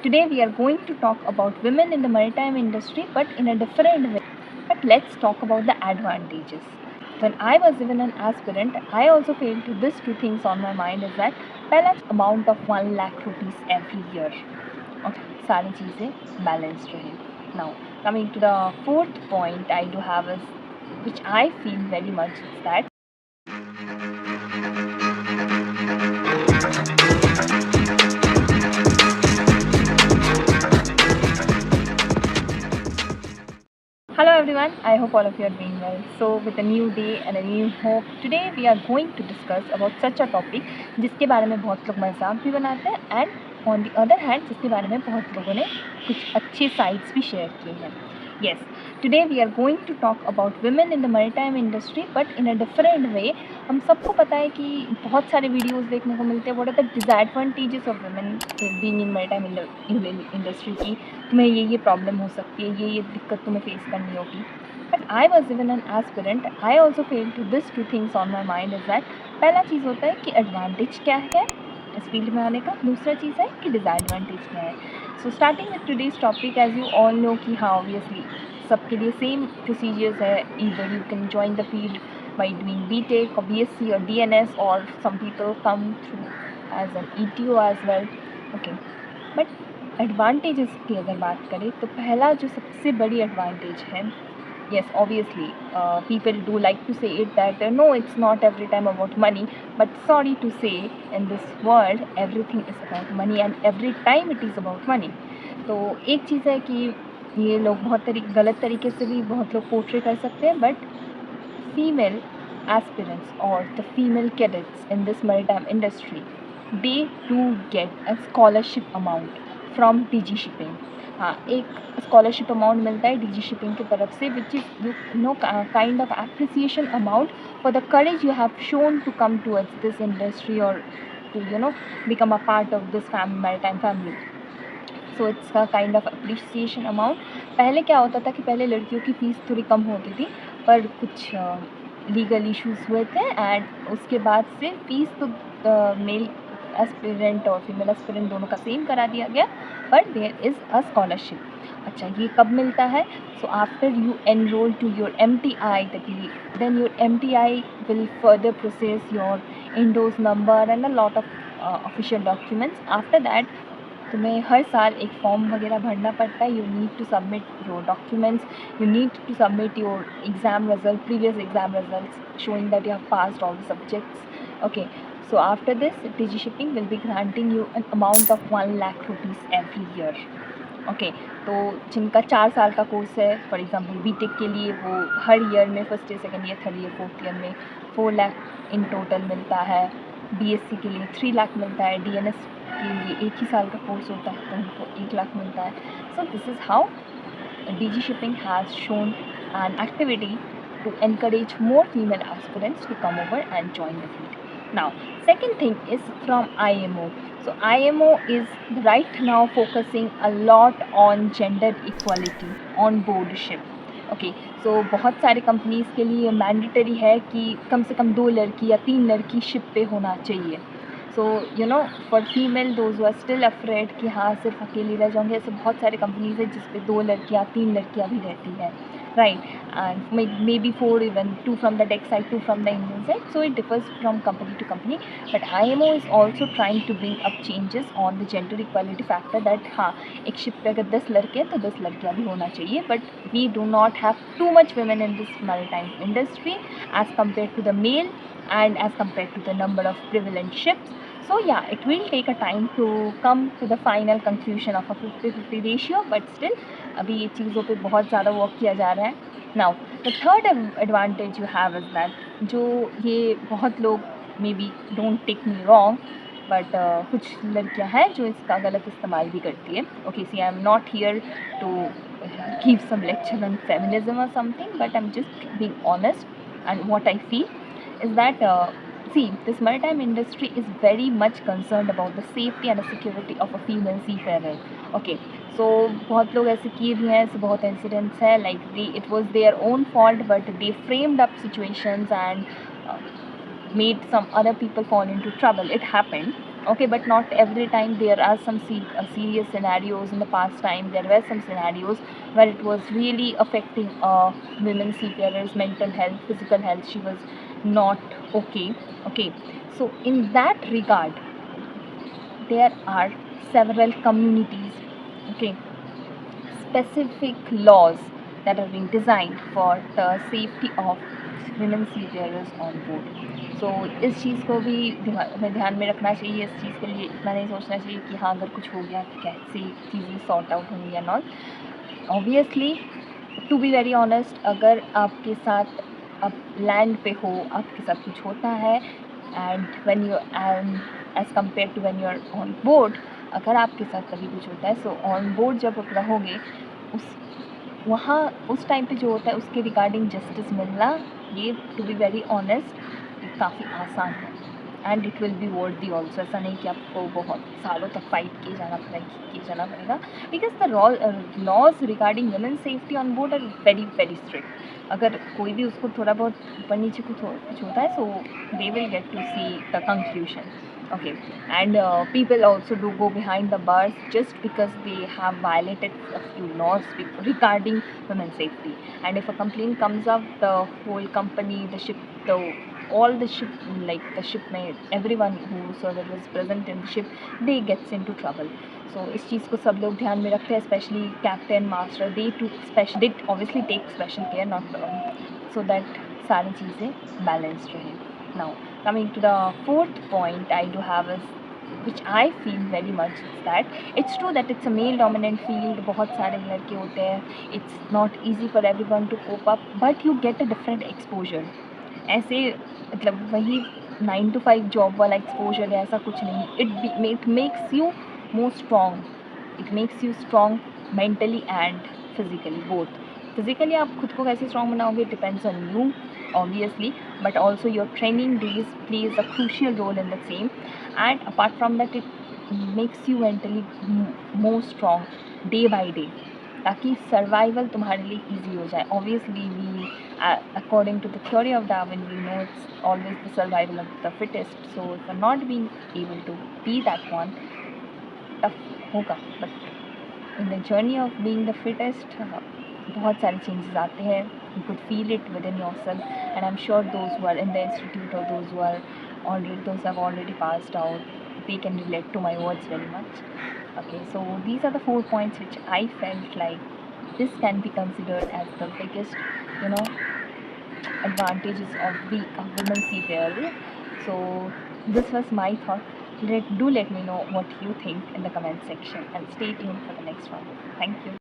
Today we are going to talk about women in the maritime industry but in a different way. But let's talk about the advantages. When I was even an aspirant, I also failed to these two things on my mind is that पहला amount of 1 lakh rupees every year. Okay, सारी चीज़ें balanced रहे. Now coming to the fourth point I do have is which I feel very much is that hello everyone, I hope all of you are doing well. So with a new day and a new hope, today we are going to discuss about such a topic जिसके बारे में बहुत लोग मजाक भी बनाते हैं and on the other hand जिसके बारे में बहुत लोगों ने कुछ अच्छे साइट्स भी शेयर किए हैं. Yes, today we are going to talk about women in the maritime industry but in a different way. हम सबको पता है कि बहुत सारे वीडियोस देखने को मिलते हैं what are the disadvantages of women being in maritime industry की तुम्हें ये प्रॉब्लम हो सकती है, ये दिक्कत तुम्हें फेस करनी होगी. But I was even an aspirant, I also fell to this two things on my mind is that पहला चीज़ होता है कि एडवांटेज क्या है इस फील्ड में आने का, दूसरा चीज़ है कि डिसएडवांटेज क्या है. So starting with today's topic as you all know कि हाँ ऑब्वियसली सबके लिए सेम प्रोसीजर्स है. Either you can join the field by doing BTech or BSc or DNS or some people come through as an ETO as well. Okay, but advantages की अगर बात करें तो पहला जो सबसे बड़ी एडवांटेज है, yes obviously people do like to say it that no it's not every time about money, but sorry to say in this world everything is about money and every time it is about money. तो एक चीज़ है कि ये लोग बहुत गलत तरीके से भी बहुत लोग पोर्ट्रे कर सकते हैं, but female aspirants or the female cadets in this maritime industry, they do get a scholarship amount from DG Shipping. हाँ, एक स्कॉलरशिप अमाउंट मिलता है DG शिपिंग की तरफ से which is no kind of appreciation amount for the courage you have shown to come towards this industry और to become a part of this maritime family. So it's a kind of appreciation amount. पहले क्या होता था कि पहले लड़कियों की fees थोड़ी कम होती थी पर कुछ लीगल इश्यूज़ हुए थे एंड उसके बाद से फ़ीस तो मेल एस्पिरेंट और फीमेल एस्पिरेंट दोनों का सेम करा दिया गया, but there is a scholarship. अच्छा, ये कब मिलता है? So after you enrol to your MTI then your MTI will further process your endorse number and a lot of official documents. After that तुम्हें हर साल एक फॉर्म वगैरह भरना पड़ता है. You need to submit your documents, you need to submit your exam result, previous exam results showing that you have passed all the subjects. Okay, so after this DG Shipping will be granting you an amount of 1 lakh rupees every year. Okay, तो जिनका 4 साल का course है for example BTech के लिए वो हर year में first year second year third year fourth year में 4 लाख इन टोटल मिलता है. बीएससी के लिए 3 लाख मिलता है. डीएनएस के लिए एक ही साल का कोर्स होता है तो उनको 1 लाख मिलता है. So this is how DG Shipping has shown an activity to encourage more female aspirants to come over and join the field. Now, second thing is from IMO. So IMO is right now focusing a lot on gender equality on board ship. Okay, so बहुत सारे companies के लिए mandatory है कि कम से कम 2 लड़की या 3 लड़की शिप पे होना चाहिए. So for female those are still afraid कि हाँ सिर्फ अकेली रह जाऊँगी. ऐसे बहुत सारे कंपनीज़ है जिस पे 2 लड़कियाँ 3 लड़कियाँ भी रहती हैं, right. And may be 4 even 2 from the deck side 2 from the engine side. So it differs from company to company. But IMO is also trying to bring up changes on the gender equality factor that हाँ एक ship पे अगर 10 लड़के हैं तो 10 लड़कियाँ भी होना चाहिए. But we do not have too much women in this maritime industry as compared to the male and as compared to the number of prevalent ships. So yeah, it will take a time to come to the final conclusion of a 50-50 ratio, but still अभी ये चीज़ों पे बहुत ज़्यादा work किया जा रहा है. Now the third advantage you have is that जो ये बहुत लोग may be don't take me wrong but कुछ लड़कियां हैं जो इसका गलत इस्तेमाल भी करती है. Okay, see I am not here to give some lecture on feminism और something, but I am just being honest and what I feel is that see this maritime industry is very much concerned about the safety and the security of a female seafarer. Okay, so बहुत लोग ऐसे किए भी हैं, ऐसे बहुत incidents हैं like it was their own fault but they framed up situations and made some other people fall into trouble. It happened. Okay, but not every time. There are some serious scenarios in the past time. There were some scenarios where it was really affecting women seafarers' mental health, physical health. She was not okay. Okay, so in that regard, there are several communities, okay, specific laws that are being designed for the safety of women seafarers on board. So इस चीज़ को भी हमें ध्यान में रखना चाहिए. इस चीज़ के लिए इतना नहीं सोचना चाहिए कि हाँ अगर कुछ हो गया तो कैसे चीज़ें सॉर्ट आउट होंगी या not. Obviously, to be very honest, अगर आपके साथ आप लैंड पे हो, आपके साथ कुछ होता है, and when you age compare to when you are on board, अगर आपके साथ कभी कुछ होता है, सो ऑन बोर्ड जब आप रहोगे, उस वहाँ उस टाइम पे जो होता है उसके रिगार्डिंग जस्टिस मिलना, ये टू बी वेरी ऑनेस्ट काफ़ी आसान है. And it will be worthy also. ऐसा नहीं कि आपको बहुत सालों तक फाइट किए जाना पड़ेगा, because the laws regarding women safety on board are very very strict. अगर कोई भी उसको थोड़ा बहुत ऊपर नीचे कुछ होता है, so they will get to see the conclusion. Okay, and people also do go behind the bars just because they have violated a few laws regarding women's safety. And if a complaint comes up, the whole company, the ship, all the ship, like the shipmate, everyone whosoever was present in the ship, they gets into trouble. So इस चीज़ को सब लोग ध्यान में रखते हैं, specially captain, master. They obviously take special care, not so that सारी चीज़ें बैलेंस्ड रहे. Now, coming to the fourth point I do have is, which I feel very much, is that it's true that it's a male dominant field. बहुत सारे लड़के होते हैं. It's not easy for everyone to cope up, but you get a different exposure. ऐसे मतलब वही 9 to 5 job वाला exposure है, ऐसा कुछ नहीं. It makes you more strong. It makes you strong mentally and physically, both. Physically आप खुद को कैसे स्ट्रॉन्ग बनाओगे, depends on you obviously, but also your training days plays a crucial role in the same. And apart from that, it makes you mentally more strong day by day, ताकि survival तुम्हारे लिए easy हो जाए. Obviously we according to the theory of Darwin, we know it's always the survival of the fittest. So if you're not being able to be that one, tough होगा. But in the journey of being the fittest, बहुत सारे changes आते हैं. You could feel it within yourself, and I'm sure those who are in the institute or those who have already passed out, they can relate to my words very much. Okay, so these are the 4 points which I felt like this can be considered as the biggest, advantages of being a woman seafarer. So this was my thought. Do let me know what you think in the comment section, and stay tuned for the next one. Thank you.